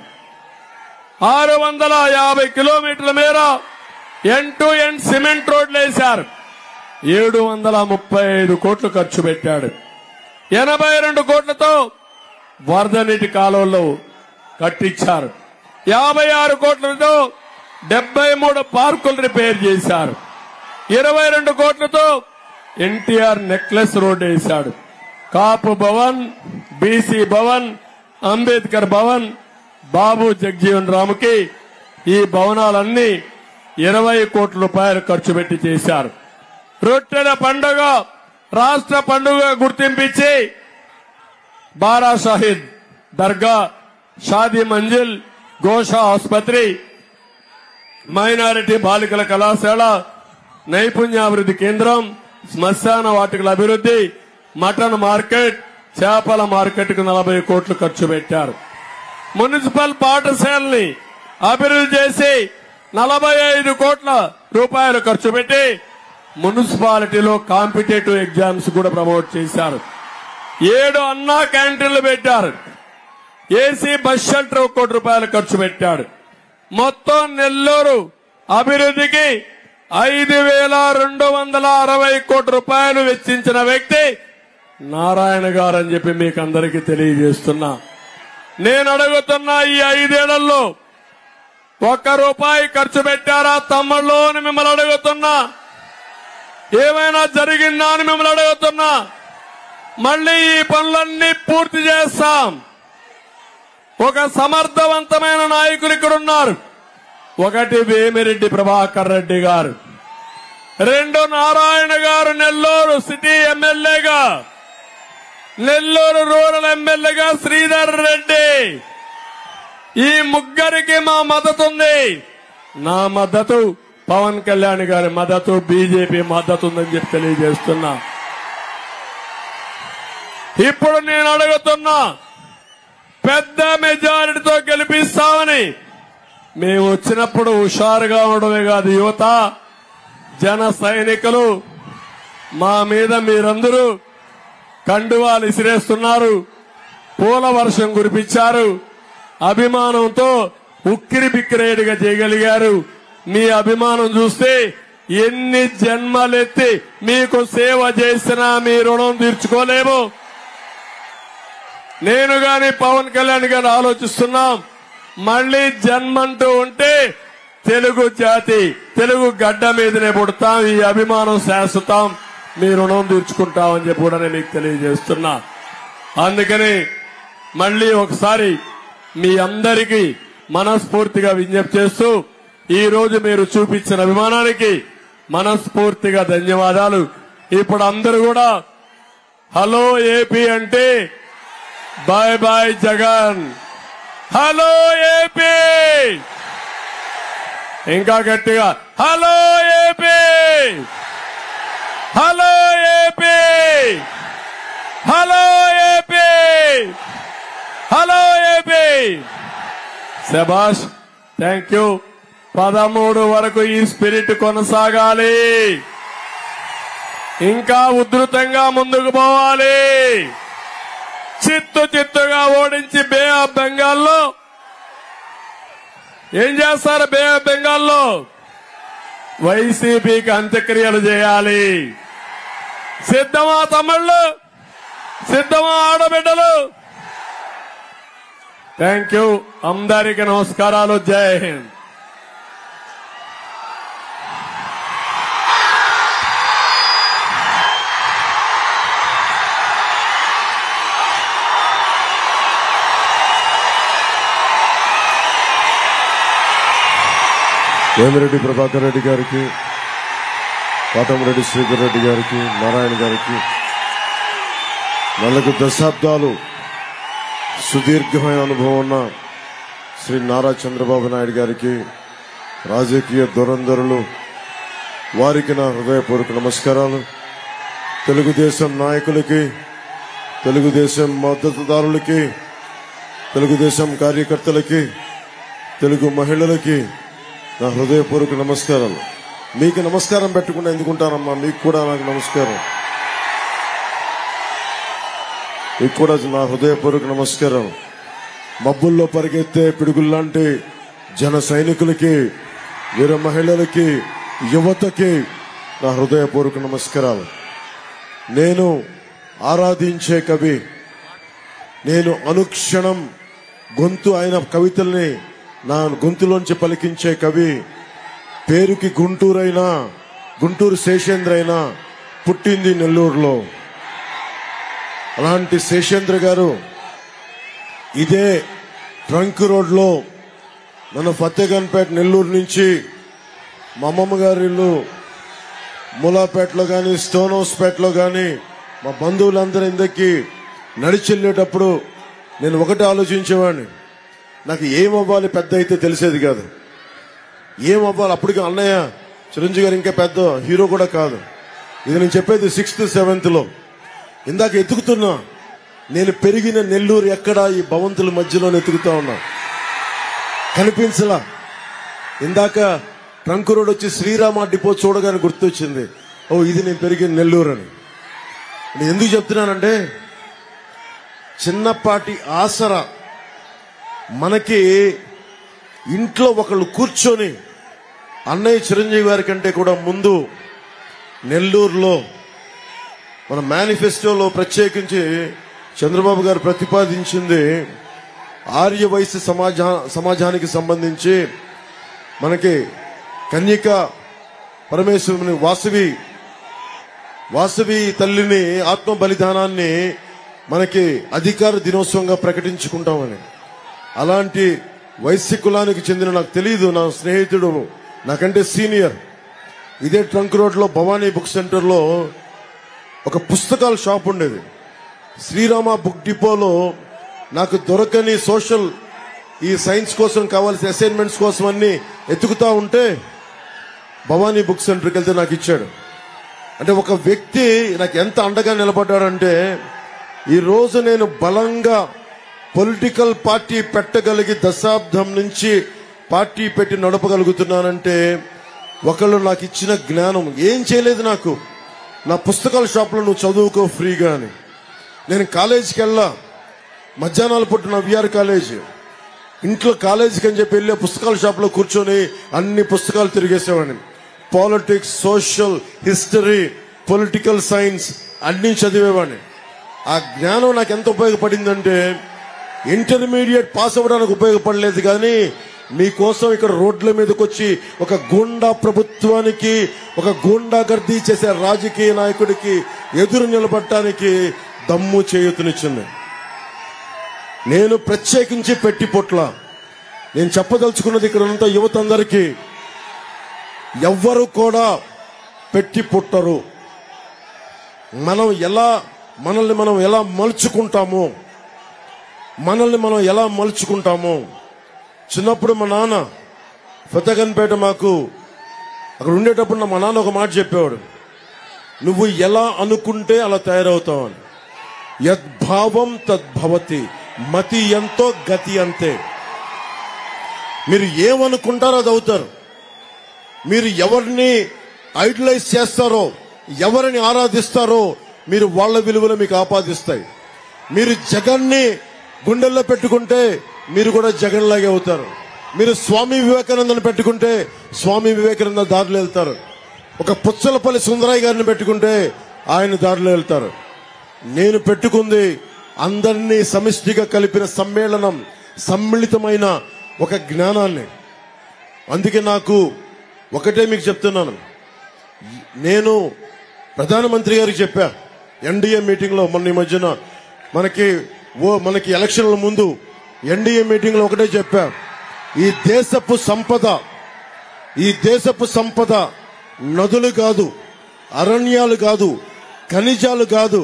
650 కిలోమీటర్ల మేర ఎండ్-టు-ఎండ్ సిమెంట్ రోడ్లు వేశారు. 735 కోట్లు ఖర్చు పెట్టాడు. 82 కోట్లతో వరద నీటి కాలువల్లో కట్టించారు. 56 కోట్లతో 73 పార్కులు రిపేర్ చేశారు. 22 కోట్లతో ఎన్టీఆర్ నెక్లెస్ రోడ్ వేశాడు. కాపు భవన్, బీసీ భవన్, అంబేద్కర్ భవన్, బాబు జగజీవన్ రాముకి ఈ భవనాలన్నీ 20 కోట్ల రూపాయలు ఖర్చు పెట్టి చేశారు. రొట్టెల పండుగ రాష్ట్ర పండుగ గుర్తింపించి బారా షాహిద్ దర్గా, షాదీ మంజిల్, గోషా ఆసుపత్రి, మైనారిటీ బాలికల కళాశాల, నైపుణ్యాభివృద్ధి కేంద్రం, శ్మశాన వాటికల అభివృద్ధి, మటన్ మార్కెట్, చేపల మార్కెట్ కు 40 కోట్లు ఖర్చు పెట్టారు. మున్సిపల్ పాఠశాలని అభివృద్ధి చేసి 45 కోట్ల రూపాయలు ఖర్చు పెట్టి మున్సిపాలిటీలో కాంపిటేటివ్ ఎగ్జామ్స్ కూడా ప్రమోట్ చేశారు. 7 అన్నా క్యాంటీన్లు పెట్టారు. ఏసీ బస్ షెల్టర్ 1 కోటి రూపాయలు ఖర్చు పెట్టాడు. మొత్తం నెల్లూరు అభివృద్ధికి 5,260 కోట్ల రూపాయలు వెచ్చించిన వ్యక్తి నారాయణ గారు అని చెప్పి మీకు అందరికీ తెలియజేస్తున్నా. నేను అడుగుతున్నా, ఈ 5 ఏళ్లలో 1 రూపాయి ఖర్చు పెట్టారా తమ్ముళ్ళు అని మిమ్మల్ని అడుగుతున్నా. ఏమైనా జరిగిందా అని మిమ్మల్ని అడుగుతున్నా. మళ్లీ ఈ పనులన్నీ పూర్తి చేస్తాం. ఒక సమర్థవంతమైన నాయకులు ఇక్కడ ఉన్నారు. 1 వేమిరెడ్డి ప్రభాకర్ రెడ్డి గారు, 2 నారాయణ గారు నెల్లూరు సిటీ ఎమ్మెల్యేగా, నెల్లూరు రూరల్ ఎమ్మెల్యేగా శ్రీధర్ రెడ్డి. ఈ ముగ్గురికి మా మద్దతు ఉంది. నా మద్దతు, పవన్ కళ్యాణ్ గారి మద్దతు, బీజేపీ మద్దతు ఉందని చెప్పి తెలియజేస్తున్నా. ఇప్పుడు నేను అడుగుతున్నా, పెద్ద మెజారిటీతో గెలిపిస్తామని. మేము వచ్చినప్పుడు హుషారుగా ఉండడమే కాదు, యువత, జన సైనికులు మా మీద మీరందరూ కండువాలు ఇసిరేస్తున్నారు, పూల వర్షం కురిపించారు, అభిమానంతో ఉక్కిరి బిక్కిరేడుగా చేయగలిగారు. మీ అభిమానం చూస్తే ఎన్ని జన్మలెత్తి మీకు సేవ చేసినా మీ రుణం తీర్చుకోలేము. నేను గాని పవన్ కళ్యాణ్ గారు ఆలోచిస్తున్నాం, మళ్లీ జన్మంటూ ఉంటే తెలుగు జాతి, తెలుగు గడ్డ మీదనే పుడతాం. ఈ అభిమానం శాశ్వతం, మీ రుణం తీర్చుకుంటామని చెప్పి కూడా నేను మీకు తెలియజేస్తున్నా. అందుకని మళ్లీ ఒకసారి మీ అందరికీ మనస్ఫూర్తిగా విజ్ఞప్తి చేస్తూ, ఈ రోజు మీరు చూపించిన అభిమానానికి మనస్ఫూర్తిగా ధన్యవాదాలు. ఇప్పుడు అందరూ కూడా హలో ఏపీ అంటే bye bye Jagan, hello AP, ఇంకా గట్టిగా hello AP, hello AP, hello AP, hello AP. శభాష్, థ్యాంక్ యూ. 13 వరకు ఈ స్పిరిట్ కొనసాగాలి. ఇంకా ఉధృతంగా ముందుకు పోవాలి. చిత్తుగా ఓడించి బే ఆఫ్ బెంగాల్లో ఏం చేస్తారు? బే ఆఫ్ బెంగాల్లో వైసీపీకి అంత్యక్రియలు చేయాలి. సిద్ధమా తమ్ముళ్ళు? సిద్ధమా ఆడబిడ్డలు? Thank you. అందరికీ నమస్కారాలు. జై హింద్. వేమిరెడ్డి ప్రభాకర్ రెడ్డి గారికి, కోటమిరెడ్డి శ్రీధర్ రెడ్డి గారికి, నారాయణ గారికి 4 దశాబ్దాలు సుదీర్ఘమైన అనుభవం ఉన్న శ్రీ నారా చంద్రబాబు నాయుడు గారికి, రాజకీయ దురంధరులు వారికి నా హృదయపూర్వక నమస్కారాలు. తెలుగుదేశం నాయకులకి, తెలుగుదేశం మద్దతుదారులకి, తెలుగుదేశం కార్యకర్తలకి, తెలుగు మహిళలకి నా హృదయపూర్వక నమస్కారాలు. మీకు నమస్కారం పెట్టుకుని ఎందుకుంటానమ్మా? మీకు కూడా నాకు నమస్కారం. మీకు కూడా నా హృదయపూర్వక నమస్కారం. మబ్బుల్లో పరిగెత్తే పిడుగుల్లాంటి జన సైనికులకి, వీర మహిళలకి, యువతకి నా హృదయపూర్వక నమస్కారాలు. నేను ఆరాధించే కవి, నేను అనుక్షణం గొంతు అయిన కవితల్ని నా గొంతులోంచి పలికించే కవి, పేరుకి గుంటూరైనా, గుంటూరు శేషేంద్ర అయినా పుట్టింది నెల్లూరులో. అలాంటి శేషేంద్ర గారు ఇదే ట్రంక్ రోడ్లో నన్ను ఫతేగన్పేట నెల్లూరు నుంచి మా అమ్మమ్మ గారి ఇల్లు మూలాపేటలో కానీ, స్టోన్ హౌస్పేటలో కానీ మా బంధువులందరూ ఇందకి నడిచెళ్ళేటప్పుడు నేను ఒకటి ఆలోచించేవాడిని, నాకు ఏమవ్వాలి పెద్ద అయితే తెలిసేది కాదు. ఏమవ్వాలి? అప్పటికి అన్నయ్య చిరంజీవి గారు ఇంకా పెద్ద హీరో కూడా కాదు. ఇది నేను చెప్పేది 6th 7th లో. ఇందాక ఎతుకుతున్నా, నేను పెరిగిన నెల్లూరు ఎక్కడా? ఈ భవంతుల మధ్యలో ఎతుకుతా ఉన్నా, కనిపించలా. ఇందాక ట్రంక్ రోడ్ వచ్చి శ్రీరామ డిపో చూడగానే గుర్తొచ్చింది, ఓ ఇది నేను పెరిగిన నెల్లూరు అని. నేను ఎందుకు చెప్తున్నానంటే, చిన్నపాటి ఆసరా మనకి ఇంట్లో ఒకళ్ళు కూర్చొని, అన్నయ్య చిరంజీవి గారి కంటే కూడా ముందు నెల్లూరులో మన మేనిఫెస్టోలో ప్రత్యేకించి చంద్రబాబు గారు ప్రతిపాదించింది ఆర్య వైశ్య సమాజానికి సంబంధించి మనకి కన్యక పరమేశ్వరుని వాసవి తల్లిని ఆత్మ బలిదానాన్ని మనకి అధికార దినోత్సవంగా ప్రకటించుకుంటామని. అలాంటి వైశ్య కులానికి చెందిన, నాకు తెలియదు, నా స్నేహితుడు నాకంటే సీనియర్, ఇదే ట్రంక్ రోడ్లో భవానీ బుక్ సెంటర్లో ఒక పుస్తకాల షాప్ ఉండేది. శ్రీరామ బుక్ డిపోలో నాకు దొరకని సోషల్, ఈ సైన్స్ కోసం కావాల్సిన అసైన్మెంట్స్ కోసం అన్ని ఎత్తుకుతా ఉంటే భవానీ బుక్ సెంటర్కి వెళ్తే నాకు ఇచ్చాడు. అంటే ఒక వ్యక్తి నాకు ఎంత అండగా నిలబడ్డాడంటే, ఈ రోజు నేను బలంగా పొలిటికల్ పార్టీ పెట్టగలిగి దశాబ్దం నుంచి పార్టీ పెట్టి నడపగలుగుతున్నానంటే ఒకళ్ళు నాకు ఇచ్చిన జ్ఞానం. ఏం చేయలేదు నాకు, నా పుస్తకాల షాప్లో నువ్వు చదువుకో ఫ్రీగా అని. నేను కాలేజీకి వెళ్ళా, మధ్యాహ్నాలు పుట్టిన విఆర్ కాలేజ్, ఇంట్లో కాలేజీకి అని చెప్పి వెళ్ళే పుస్తకాల షాప్లో కూర్చొని అన్ని పుస్తకాలు తిరిగేసేవాడిని. Politics, social, history, political science అన్ని చదివేవాడిని. ఆ జ్ఞానం నాకు ఎంత ఉపయోగపడిందంటే, ఇంటర్మీడియట్ పాస్ అవ్వడానికి ఉపయోగపడలేదు, కానీ మీకోసం ఇక్కడ రోడ్ల మీదకి వచ్చి ఒక గూండా ప్రభుత్వానికి, ఒక గూండా గర్దీ చేసే రాజకీయ నాయకుడికి ఎదురు నిలబడటానికి దమ్ము చేయూతనిచ్చింది. నేను ప్రత్యేకించి పెట్టి పొట్ల నేను చెప్పదలుచుకున్నది ఇక్కడ ఉన్న యువత అందరికీ, ఎవ్వరు కూడా పెట్టి పుట్టరు. మనల్ని మనం ఎలా మలుచుకుంటామో, చిన్నప్పుడు మా నాన్న ఫతేగన్పేట మాకు అక్కడ ఉండేటప్పుడు మా నాన్న ఒక మాట చెప్పేవాడు, నువ్వు ఎలా అనుకుంటే అలా తయారవుతావు అని. యద్భావం తద్భవతి, మతి ఎంతో గతి అంతే. మీరు ఏమనుకుంటారో అది అవుతారు. మీరు ఎవరిని ఐడలైజ్ చేస్తారో, ఎవరిని ఆరాధిస్తారో మీరు వాళ్ళ విలువలు మీకు ఆపాదిస్తాయి. మీరు జగన్ని గుండెల్లో పెట్టుకుంటే మీరు కూడా జగన్ లాగే అవుతారు. మీరు స్వామి వివేకానందను పెట్టుకుంటే స్వామి వివేకానంద దారిలో వెళ్తారు. ఒక పుచ్చలపల్లి సుందరయ్య గారిని పెట్టుకుంటే ఆయన దారిలో వెళ్తారు. నేను పెట్టుకుంది అందరినీ సమిష్టిగా కలిపిన సమ్మేళనం, సమ్మిళితమైన ఒక జ్ఞానాన్ని. అందుకే నాకు ఒకటే మీకు చెప్తున్నాను, నేను ప్రధానమంత్రి గారికి చెప్పా ఎన్డీఏ మీటింగ్ లో, మొన్న ఈ మధ్యన మనకి ఎలక్షన్ల ముందు ఎన్డీఏ మీటింగ్ లో ఒకటే చెప్పా, ఈ దేశపు సంపద నదులు కాదు, అరణ్యాలు కాదు, ఖనిజాలు కాదు,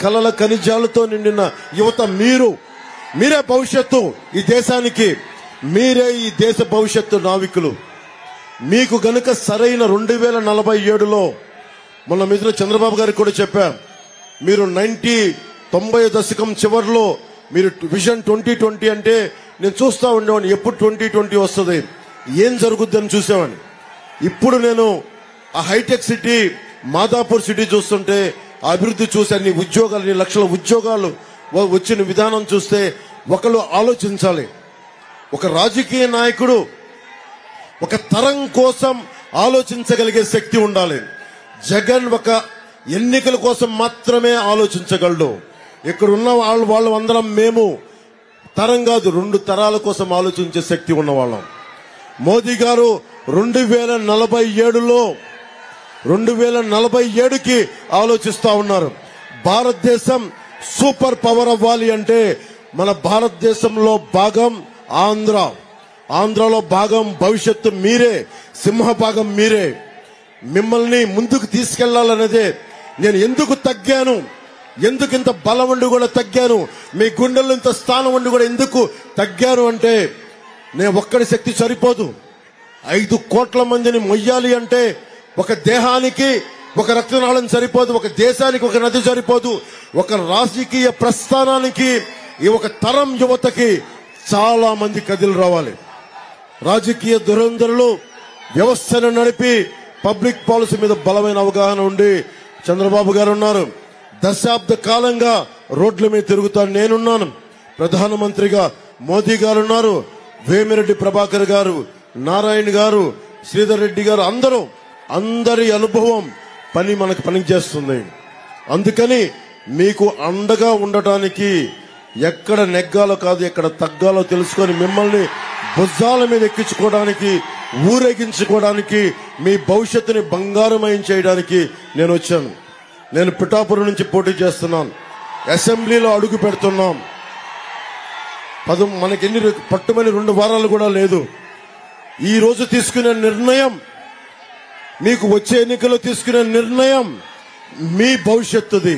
కలల ఖనిజాలతో నిండిన యువత మీరే భవిష్యత్తు ఈ దేశానికి. మీరే ఈ దేశ భవిష్యత్తు నావికులు. మీకు గనుక సరైన 2047లో మొన్న మిత్రులు చంద్రబాబు గారికి కూడా చెప్పా, మీరు 90 దశకం చివరిలో మీరు విజన్ 2020 అంటే నేను చూస్తా ఉండేవాడిని, ఎప్పుడు 2020 వస్తుంది, ఏం జరుగుద్దని చూసేవాడిని. ఇప్పుడు నేను ఆ హైటెక్ సిటీ, మాదాపూర్ సిటీ చూస్తుంటే అభివృద్ధి చూసి అన్ని లక్షల ఉద్యోగాలు వచ్చిన విధానం చూస్తే ఒకళ్ళు ఆలోచించాలి. ఒక రాజకీయ నాయకుడు ఒక తరం కోసం ఆలోచించగలిగే శక్తి ఉండాలి. జగన్ ఒక ఎన్నికల కోసం మాత్రమే ఆలోచించగలడు. ఇక్కడ ఉన్న వాళ్ళు అందరం మేము తరం కాదు, 2 తరాల కోసం ఆలోచించే శక్తి ఉన్నవాళ్ళం. మోదీ గారు 2047కి ఆలోచిస్తా ఉన్నారు. భారతదేశం సూపర్ పవర్ అవ్వాలి అంటే మన భారతదేశంలో భాగం ఆంధ్రాలో భాగం భవిష్యత్తు మీరే, సింహభాగం మీరే. మిమ్మల్ని ముందుకు తీసుకెళ్లాలనేదే. నేను ఎందుకు తగ్గాను, ఎందుకు ఇంత బలం ఉండి కూడా తగ్గాను, మీ గుండెల్లో ఇంత స్థానం ఉండి కూడా ఎందుకు తగ్గాను అంటే, నేను ఒక్కడి శక్తి సరిపోదు. 5 కోట్ల మందిని మొయ్యాలి అంటే ఒక దేహానికి ఒక రక్తనాళం సరిపోదు, ఒక దేశానికి ఒక నది సరిపోదు. ఒక రాజకీయ ప్రస్థానానికి, ఈ ఒక తరం యువతకి చాలా మంది కదిలి రావాలి. రాజకీయ దురంధరులు వ్యవస్థను నడిపి పబ్లిక్ పాలసీ మీద బలమైన అవగాహన ఉండి చంద్రబాబు గారు ఉన్నారు. దశాబ్ద కాలంగా రోడ్ల మీద తిరుగుతాను నేనున్నాను. ప్రధానమంత్రిగా మోదీ గారు ఉన్నారు, వేమిరెడ్డి ప్రభాకర్ గారు, నారాయణ గారు, శ్రీధర్ రెడ్డి గారు, అందరి అనుభవం మనకు పనిచేస్తుంది. అందుకని మీకు అండగా ఉండటానికి ఎక్కడ నెగ్గాలో కాదు, ఎక్కడ తగ్గాలో తెలుసుకొని మిమ్మల్ని భుజాల మీద ఎక్కించుకోవడానికి, ఊరేగించుకోవడానికి, మీ భవిష్యత్తుని బంగారమయం చేయడానికి నేను వచ్చాను. నేను పిఠాపురం నుంచి పోటీ చేస్తున్నాను. అసెంబ్లీలో అడుగు పెడుతున్నాం. మనకి పట్టుమని 2 వారాలు కూడా లేదు. ఈ రోజు తీసుకునే నిర్ణయం, మీకు వచ్చే ఎన్నికల్లో తీసుకునే నిర్ణయం మీ భవిష్యత్తుది.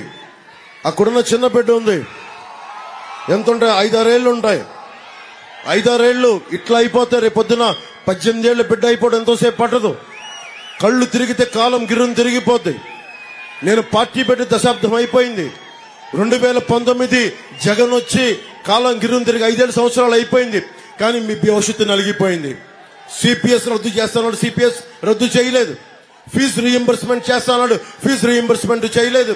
అక్కడున్న చిన్న బిడ్డ ఉంది, ఎంత ఉంటాయి, 5-6 ఏళ్ళు ఉంటాయి. 5-6 ఏళ్ళు ఇట్లా అయిపోతే రేపొద్దున 18 ఏళ్ళ బిడ్డ అయిపోవడం ఎంతోసేపు పట్టదు. కళ్ళు తిరిగితే కాలం గిర్రును తిరిగిపోద్ది. నేను పార్టీ పెట్టి దశాబ్దం అయిపోయింది. 2019 జగన్ వచ్చి కాలం గిర్రును తిరిగి 5 సంవత్సరాలు అయిపోయింది. కానీ మీ భవిష్యత్తు నలిగిపోయింది. సిపిఎస్ రద్దు చేస్తాడు, సిపిఎస్ రద్దు చేయలేదు. ఫీజు రీఎంబర్స్మెంట్ చేస్తాడు, ఫీజు రీఎంబర్స్మెంట్ చేయలేదు.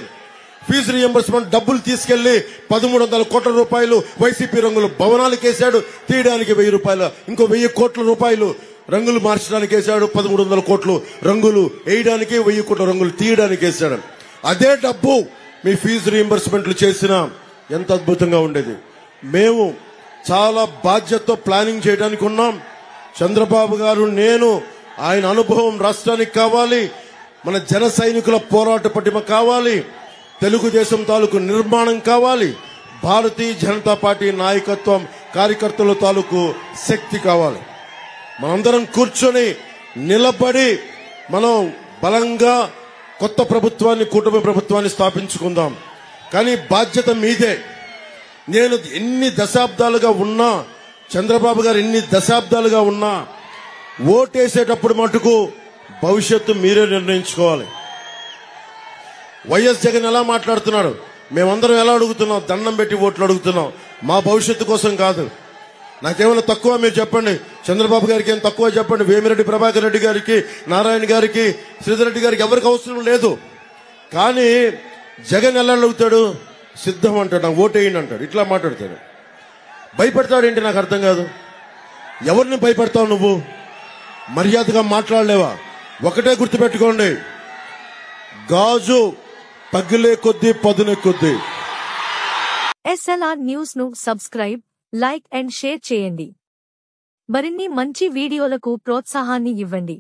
ఫీజు రీఎంబర్స్మెంట్ డబ్బులు తీసుకెళ్లి 1300 కోట్ల రూపాయలు వైసీపీ రంగులు భవనాలకు వేశాడు, తీయడానికి 1000 రూపాయలు, ఇంకో 1000 కోట్ల రూపాయలు రంగులు మార్చడానికి వేశాడు, 1300 కోట్లు రంగులు వేయడానికి, 1000 కోట్ల రంగులు తీయడానికి వేశాడు. అదే డబ్బు మీ ఫీజు రీఎంబర్స్మెంట్లు చేసినా ఎంత అద్భుతంగా ఉండేది. మేము చాలా బాధ్యతతో ప్లానింగ్ చేయడానికి ఉన్నాం. చంద్రబాబు గారు, నేను, ఆయన అనుభవం రాష్ట్రానికి కావాలి. మన జన సైనికుల పోరాట పటిమ కావాలి. తెలుగుదేశం తాలూకు నిర్మాణం కావాలి. భారతీయ జనతా పార్టీ నాయకత్వం, కార్యకర్తల తాలూకు శక్తి కావాలి. మనందరం కూర్చొని నిలబడి మనం బలంగా కొత్త ప్రభుత్వాన్ని, కూటమి ప్రభుత్వాన్ని స్థాపించుకుందాం. కానీ బాధ్యత మీదే. నేను ఎన్ని దశాబ్దాలుగా ఉన్నా, చంద్రబాబు గారు ఎన్ని దశాబ్దాలుగా ఉన్నా, ఓటేసేటప్పుడు మటుకు భవిష్యత్తు మీరే నిర్ణయించుకోవాలి. వైఎస్ జగన్ ఎలా మాట్లాడుతున్నాడు, మేమందరం ఎలా అడుగుతున్నాం, దండం పెట్టి ఓట్లు అడుగుతున్నాం. మా భవిష్యత్తు కోసం కాదు, నాకేమైనా తక్కువ మీరు చెప్పండి. చంద్రబాబు గారికి ఏం తక్కువ చెప్పండి. వేమిరెడ్డి ప్రభాకర్ రెడ్డి గారికి, నారాయణ గారికి, శ్రీధర్ రెడ్డి గారికి ఎవరికి అవసరం లేదు. కానీ జగన్ ఎలా అడుగుతాడు? సిద్ధం అంటాడు, నాకు ఓటేయండి అంటాడు. ఇట్లా మాట్లాడతాడు. భయపడతాడేంటి నాకు అర్థం కాదు. ఎవరిని భయపడతావు నువ్వు? మర్యాదగా మాట్లాడలేవా? ఒకటే గుర్తుపెట్టుకోండి, గాజు పగిలే కొద్దీ పదునే కొద్దీ. SLR న్యూస్ ను సబ్స్క్రైబ్, లైక్ అండ్ షేర్ చేయండి. మరిన్ని మంచి వీడియోలకు ప్రోత్సాహాన్ని ఇవ్వండి.